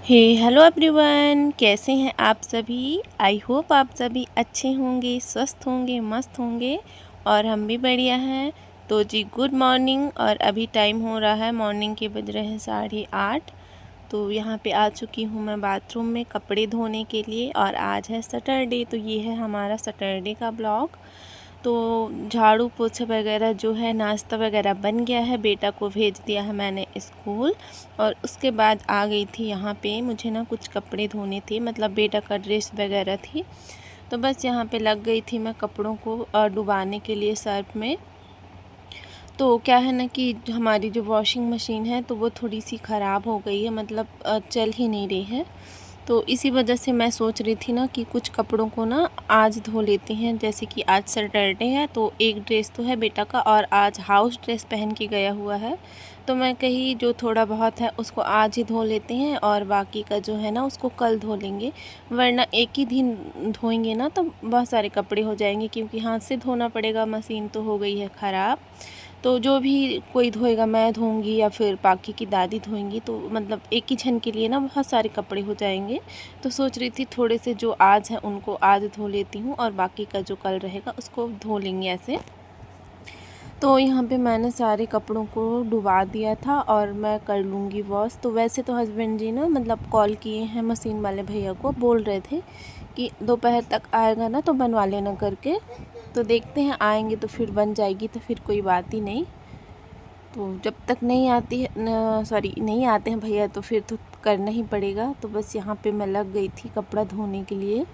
Hello everyone, कैसे हैं आप सभी। आई होप आप सभी अच्छे होंगे, स्वस्थ होंगे, मस्त होंगे और हम भी बढ़िया हैं। तो जी गुड मॉर्निंग। और अभी टाइम हो रहा है, मॉर्निंग के बज रहे हैं 8:30। तो यहाँ पे आ चुकी हूँ मैं बाथरूम में कपड़े धोने के लिए। और आज है सैटरडे, तो ये है हमारा सैटरडे का ब्लॉग। तो झाड़ू पोछा वगैरह जो है, नाश्ता वगैरह बन गया है, बेटा को भेज दिया है मैंने स्कूल। और उसके बाद आ गई थी यहाँ पे, मुझे ना कुछ कपड़े धोने थे, मतलब बेटा का ड्रेस वगैरह थी। तो बस यहाँ पे लग गई थी मैं कपड़ों को डुबाने के लिए सर्फ में। तो क्या है ना कि हमारी जो वॉशिंग मशीन है तो वो थोड़ी सी ख़राब हो गई है, मतलब चल ही नहीं रही है। तो इसी वजह से मैं सोच रही थी ना कि कुछ कपड़ों को ना आज धो लेते हैं। जैसे कि आज सैटरडे है तो एक ड्रेस तो है बेटा का, और आज हाउस ड्रेस पहन के गया हुआ है। तो मैं कही जो थोड़ा बहुत है उसको आज ही धो लेते हैं और बाकी का जो है ना उसको कल धो लेंगे। वरना एक ही दिन धोएंगे ना तो बहुत सारे कपड़े हो जाएंगे, क्योंकि हाथ से धोना पड़ेगा, मशीन तो हो गई है ख़राब। तो जो भी कोई धोएगा, मैं धोऊंगी या फिर बाकी की दादी धोएंगी, तो मतलब एक ही जन के लिए ना बहुत सारे कपड़े हो जाएंगे। तो सोच रही थी थोड़े से जो आज हैं उनको आज धो लेती हूँ और बाकी का जो कल रहेगा उसको धो लेंगे ऐसे। तो यहाँ पे मैंने सारे कपड़ों को डुबा दिया था और मैं कर लूँगी वॉश। तो वैसे तो हस्बैंड जी ना मतलब कॉल किए हैं मशीन वाले भैया को, बोल रहे थे कि दोपहर तक आएगा ना तो बनवा लेना करके। तो देखते हैं, आएंगे तो फिर बन जाएगी, तो फिर कोई बात ही नहीं। तो जब तक नहीं आती है नहीं आते हैं भैया तो फिर तो करना ही पड़ेगा। तो बस यहाँ पे मैं लग गई थी कपड़ा धोने के लिए।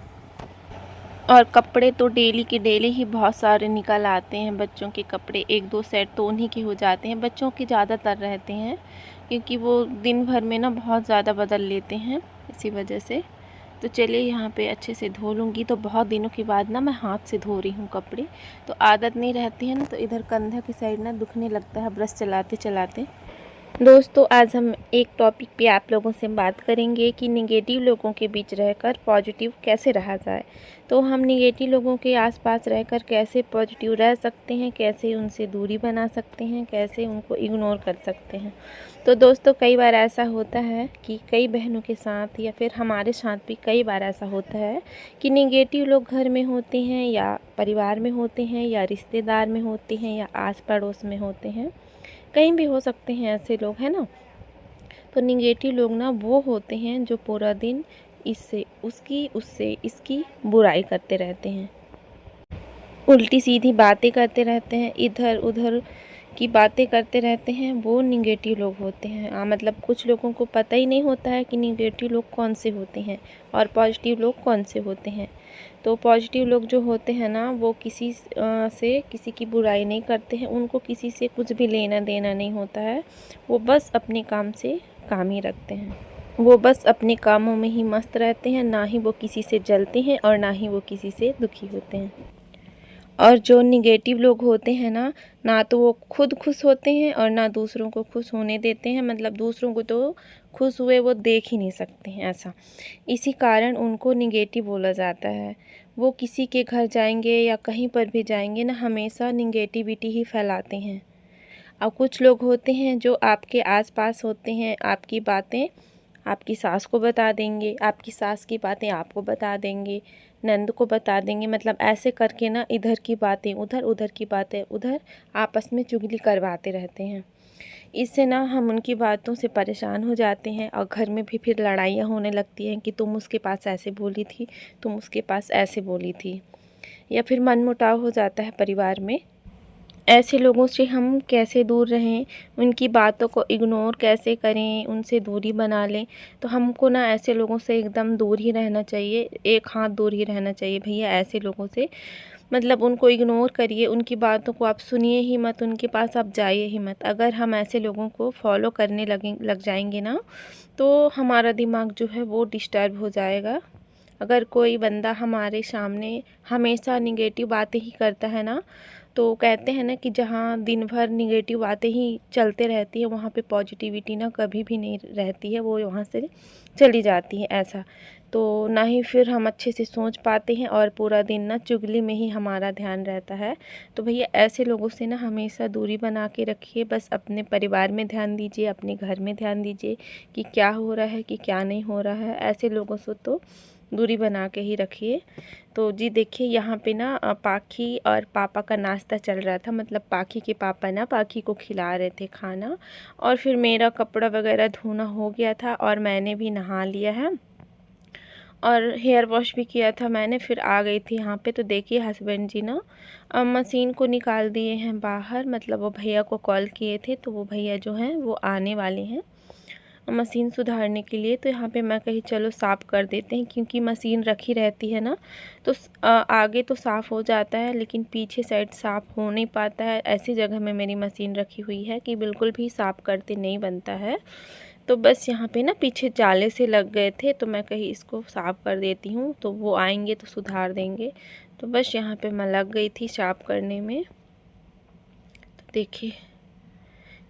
और कपड़े तो डेली के डेली ही बहुत सारे निकल आते हैं। बच्चों के कपड़े एक दो सेट तो उन्हीं के हो जाते हैं, बच्चों के ज़्यादातर रहते हैं, क्योंकि वो दिन भर में ना बहुत ज़्यादा बदल लेते हैं, इसी वजह से। तो चलिए यहाँ पे अच्छे से धो लूँगी। तो बहुत दिनों के बाद ना मैं हाथ से धो रही हूँ कपड़े, तो आदत नहीं रहती है ना, तो इधर कंधा की साइड ना दुखने लगता है ब्रश चलाते चलाते। दोस्तों, आज हम एक टॉपिक पे आप लोगों से बात करेंगे कि निगेटिव लोगों के बीच रहकर पॉजिटिव कैसे रहा जाए। तो हम निगेटिव लोगों के आसपास रहकर कैसे पॉजिटिव रह सकते हैं, कैसे उनसे दूरी बना सकते हैं, कैसे उनको इग्नोर कर सकते हैं। तो दोस्तों, कई बार ऐसा होता है कि कई बहनों के साथ या फिर हमारे साथ भी कई बार ऐसा होता है कि निगेटिव लोग घर में होते हैं या परिवार में होते हैं या रिश्तेदार में होते हैं या आस पड़ोस में होते हैं, कहीं भी हो सकते हैं ऐसे लोग, है ना। तो निगेटिव लोग ना वो होते हैं जो पूरा दिन इससे उसकी उससे इसकी बुराई करते रहते हैं, उल्टी सीधी बातें करते रहते हैं, इधर उधर की बातें करते रहते हैं। वो निगेटिव लोग होते हैं। मतलब कुछ लोगों को पता ही नहीं होता है कि निगेटिव लोग कौन से होते हैं और पॉजिटिव लोग कौन से होते हैं। तो पॉजिटिव लोग जो होते हैं ना वो किसी से किसी की बुराई नहीं करते हैं, उनको किसी से कुछ भी लेना देना नहीं होता है। वो बस अपने काम से काम ही रखते हैं, वो बस अपने कामों में ही मस्त रहते हैं, ना ही वो किसी से जलते हैं और ना ही वो किसी से दुखी होते हैं। और जो निगेटिव लोग होते हैं ना, ना तो वो खुद खुश होते हैं और ना दूसरों को खुश होने देते हैं। मतलब दूसरों को तो खुश हुए वो देख ही नहीं सकते हैं ऐसा। इसी कारण उनको निगेटिव बोला जाता है। वो किसी के घर जाएंगे या कहीं पर भी जाएंगे ना, हमेशा निगेटिविटी ही फैलाते हैं। और कुछ लोग होते हैं जो आपके आसपास होते हैं, आपकी बातें आपकी सास को बता देंगे, आपकी सास की बातें आपको बता देंगे, नंद को बता देंगे। मतलब ऐसे करके ना इधर की बातें उधर, उधर की बातें उधर, आपस में चुगली करवाते रहते हैं। इससे ना हम उनकी बातों से परेशान हो जाते हैं और घर में भी फिर लड़ाइयाँ होने लगती हैं कि तुम उसके पास ऐसे बोली थी, तुम उसके पास ऐसे बोली थी, या फिर मनमुटाव हो जाता है परिवार में। ऐसे लोगों से हम कैसे दूर रहें, उनकी बातों को इग्नोर कैसे करें, उनसे दूरी बना लें। तो हमको ना ऐसे लोगों से एकदम दूर ही रहना चाहिए, एक हाथ दूर ही रहना चाहिए भैया ऐसे लोगों से। मतलब उनको इग्नोर करिए, उनकी बातों को आप सुनिए ही मत, उनके पास आप जाइए ही मत। अगर हम ऐसे लोगों को फॉलो करने लग जाएंगे ना, तो हमारा दिमाग जो है वो डिस्टर्ब हो जाएगा। अगर कोई बंदा हमारे सामने हमेशा निगेटिव बातें ही करता है ना, तो कहते हैं ना कि जहाँ दिन भर निगेटिव बातें ही चलते रहती है वहाँ पे पॉजिटिविटी ना कभी भी नहीं रहती है, वो वहाँ से चली जाती है ऐसा। तो ना ही फिर हम अच्छे से सोच पाते हैं और पूरा दिन ना चुगली में ही हमारा ध्यान रहता है। तो भैया ऐसे लोगों से ना हमेशा दूरी बना के रखिए। बस अपने परिवार में ध्यान दीजिए, अपने घर में ध्यान दीजिए कि क्या हो रहा है कि क्या नहीं हो रहा है। ऐसे लोगों से तो दूरी बना के ही रखिए। तो जी देखिए यहाँ पे ना पाखी और पापा का नाश्ता चल रहा था, मतलब पाखी के पापा ना पाखी को खिला रहे थे खाना। और फिर मेरा कपड़ा वगैरह धोना हो गया था और मैंने भी नहा लिया है और हेयर वॉश भी किया था मैंने। फिर आ गई थी यहाँ पे। तो देखिए हस्बैंड जी ना मशीन को निकाल दिए हैं बाहर, मतलब वो भैया को कॉल किए थे तो वो भैया जो हैं वो आने वाले हैं मशीन सुधारने के लिए। तो यहाँ पे मैं कही चलो साफ़ कर देते हैं, क्योंकि मशीन रखी रहती है ना तो आगे तो साफ़ हो जाता है लेकिन पीछे साइड साफ़ हो नहीं पाता है। ऐसी जगह में मेरी मशीन रखी हुई है कि बिल्कुल भी साफ़ करते नहीं बनता है। तो बस यहाँ पे ना पीछे जाले से लग गए थे तो मैं कही इसको साफ़ कर देती हूँ, तो वो आएंगे तो सुधार देंगे। तो बस यहाँ पे मैं लग गई थी साफ़ करने में। तो देखिए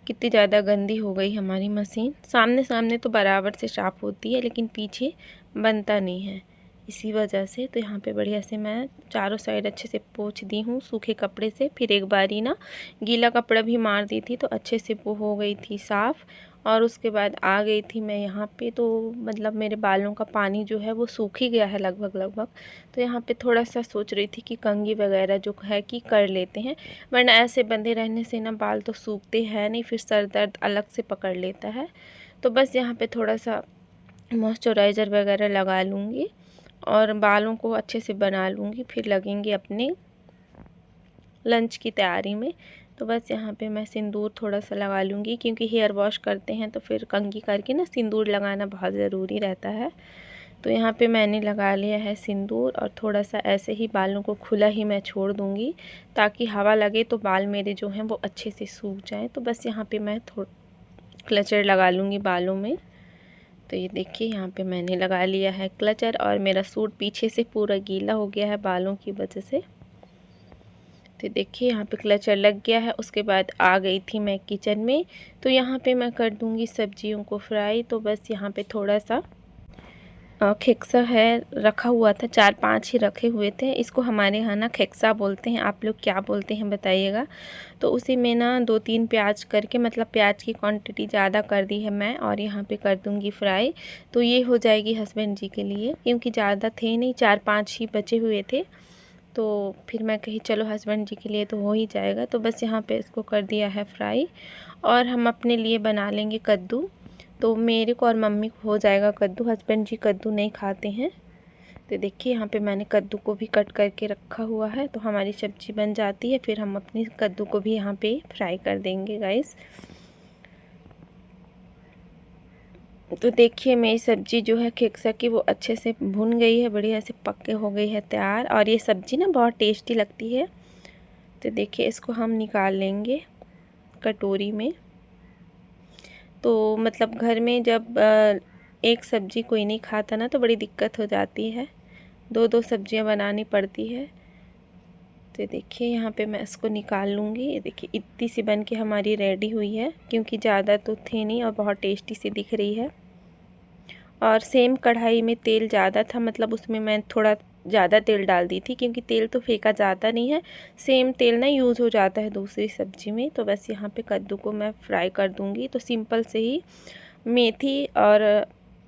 कितनी ज़्यादा गंदी हो गई हमारी मशीन। सामने सामने तो बराबर से साफ़ होती है लेकिन पीछे बनता नहीं है, इसी वजह से। तो यहाँ पे बढ़िया से मैं चारों साइड अच्छे से पोंछ दी हूँ सूखे कपड़े से। फिर एक बारी ना गीला कपड़ा भी मार दी थी तो अच्छे से वो हो गई थी साफ़। और उसके बाद आ गई थी मैं यहाँ पे। तो मतलब मेरे बालों का पानी जो है वो सूख ही गया है लगभग। तो यहाँ पे थोड़ा सा सोच रही थी कि कंघी वगैरह जो है कि कर लेते हैं, वरना ऐसे बंधे रहने से ना बाल तो सूखते हैं नहीं, फिर सर दर्द अलग से पकड़ लेता है। तो बस यहाँ पे थोड़ा सा मॉइस्चराइज़र वगैरह लगा लूँगी और बालों को अच्छे से बना लूँगी, फिर लगेंगे अपने लंच की तैयारी में। तो बस यहाँ पे मैं सिंदूर थोड़ा सा लगा लूँगी, क्योंकि हेयर वॉश करते हैं तो फिर कंघी करके ना सिंदूर लगाना बहुत ज़रूरी रहता है। तो यहाँ पे मैंने लगा लिया है सिंदूर और थोड़ा सा ऐसे ही बालों को खुला ही मैं छोड़ दूँगी, ताकि हवा लगे तो बाल मेरे जो हैं वो अच्छे से सूख जाएँ। तो बस यहाँ पे मैं क्लचर लगा लूँगी बालों में। तो ये देखिए यहाँ पे मैंने लगा लिया है क्लचर और मेरा सूट पीछे से पूरा गीला हो गया है बालों की वजह से। तो देखिए यहाँ पे क्लचर लग गया है। उसके बाद आ गई थी मैं किचन में। तो यहाँ पे मैं कर दूँगी सब्जियों को फ्राई। तो बस यहाँ पे थोड़ा सा खेक्सा है रखा हुआ था, 4-5 ही रखे हुए थे। इसको हमारे यहाँ ना खेक्सा बोलते हैं, आप लोग क्या बोलते हैं बताइएगा। तो उसी में ना 2-3 प्याज करके, मतलब प्याज की क्वांटिटी ज़्यादा कर दी है मैं और यहाँ पे कर दूँगी फ्राई। तो ये हो जाएगी हस्बैंड जी के लिए, क्योंकि ज़्यादा थे नहीं, 4-5 ही बचे हुए थे। तो फिर मैं कही चलो हस्बैंड जी के लिए तो हो ही जाएगा। तो बस यहाँ पे इसको कर दिया है फ्राई और हम अपने लिए बना लेंगे कद्दू। तो मेरे को और मम्मी को हो जाएगा कद्दू, हस्बैंड जी कद्दू नहीं खाते हैं। तो देखिए यहाँ पे मैंने कद्दू को भी कट करके रखा हुआ है, तो हमारी सब्ज़ी बन जाती है। फिर हम अपनी कद्दू को भी यहाँ पे फ्राई कर देंगे गाइस। तो देखिए मेरी सब्ज़ी जो है खेक्सा की वो अच्छे से भुन गई है, बढ़िया से पक के हो गई है तैयार। और ये सब्ज़ी ना बहुत टेस्टी लगती है। तो देखिए इसको हम निकाल लेंगे कटोरी में। तो मतलब घर में जब एक सब्ज़ी कोई नहीं खाता ना तो बड़ी दिक्कत हो जाती है, 2-2 सब्ज़ियाँ बनानी पड़ती है। तो देखिए यहाँ पे मैं इसको निकाल लूँगी। ये देखिए इतनी सी बन के हमारी रेडी हुई है, क्योंकि ज़्यादा तो थे नहीं और बहुत टेस्टी सी दिख रही है। और सेम कढ़ाई में तेल ज़्यादा था, मतलब उसमें मैं थोड़ा ज़्यादा तेल डाल दी थी, क्योंकि तेल तो फेंका जाता नहीं है, सेम तेल ना यूज़ हो जाता है दूसरी सब्ज़ी में। तो बस यहाँ पे कद्दू को मैं फ्राई कर दूँगी। तो सिंपल से ही मेथी और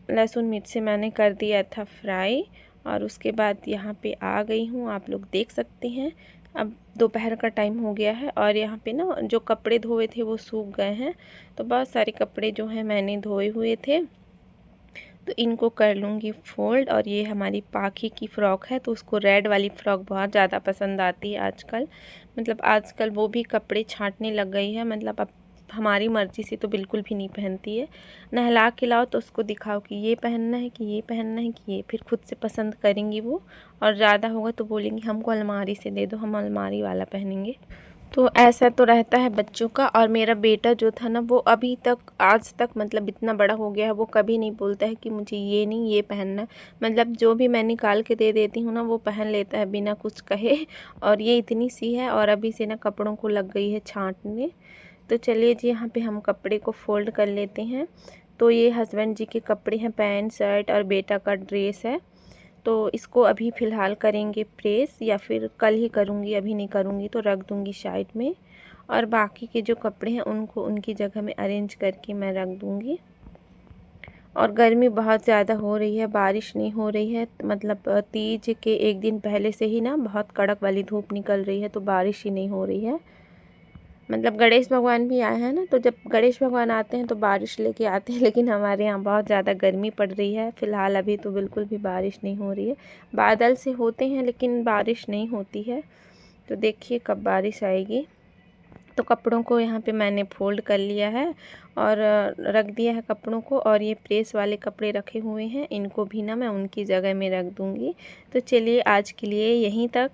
लहसुन मिर्च से मैंने कर दिया था फ्राई। और उसके बाद यहाँ पे आ गई हूँ, आप लोग देख सकते हैं। अब दोपहर का टाइम हो गया है और यहाँ पे ना जो कपड़े धोए थे वो सूख गए हैं। तो बहुत सारे कपड़े जो हैं मैंने धोए हुए थे, तो इनको कर लूँगी फोल्ड। और ये हमारी पाखी की फ़्रॉक है, तो उसको रेड वाली फ़्रॉक बहुत ज़्यादा पसंद आती है आजकल। मतलब आजकल वो भी कपड़े छाँटने लग गई है, मतलब अब हमारी मर्ज़ी से तो बिल्कुल भी नहीं पहनती है। नहला के लाओ तो उसको दिखाओ कि ये पहनना है कि ये पहनना है कि ये, फिर खुद से पसंद करेंगी वो। और ज़्यादा होगा तो बोलेंगी हमको अलमारी से दे दो, हम अलमारी वाला पहनेंगे। तो ऐसा तो रहता है बच्चों का। और मेरा बेटा जो था ना, वो अभी तक आज तक मतलब इतना बड़ा हो गया है, वो कभी नहीं बोलता है कि मुझे ये नहीं ये पहनना। मतलब जो भी मैं निकाल के दे देती हूँ ना, वो पहन लेता है बिना कुछ कहे। और ये इतनी सी है और अभी से ना कपड़ों को लग गई है छाँटने। तो चलिए जी, यहाँ पे हम कपड़े को फ़ोल्ड कर लेते हैं। तो ये हस्बैंड जी के कपड़े हैं, पैंट शर्ट और बेटा का ड्रेस है। तो इसको अभी फ़िलहाल करेंगे प्रेस, या फिर कल ही करूँगी, अभी नहीं करूँगी तो रख दूँगी साइड में। और बाकी के जो कपड़े हैं उनको उनकी जगह में अरेंज करके मैं रख दूँगी। और गर्मी बहुत ज़्यादा हो रही है, बारिश नहीं हो रही है। मतलब तीज के एक दिन पहले से ही ना बहुत कड़क वाली धूप निकल रही है, तो बारिश ही नहीं हो रही है। मतलब गणेश भगवान भी आए हैं ना, तो जब गणेश भगवान आते हैं तो बारिश लेके आते हैं, लेकिन हमारे यहाँ बहुत ज़्यादा गर्मी पड़ रही है। फ़िलहाल अभी तो बिल्कुल भी बारिश नहीं हो रही है। बादल से होते हैं लेकिन बारिश नहीं होती है। तो देखिए कब बारिश आएगी। तो कपड़ों को यहाँ पे मैंने फ़ोल्ड कर लिया है और रख दिया है कपड़ों को। और ये प्रेस वाले कपड़े रखे हुए हैं, इनको भी ना मैं उनकी जगह में रख दूँगी। तो चलिए आज के लिए यहीं तक।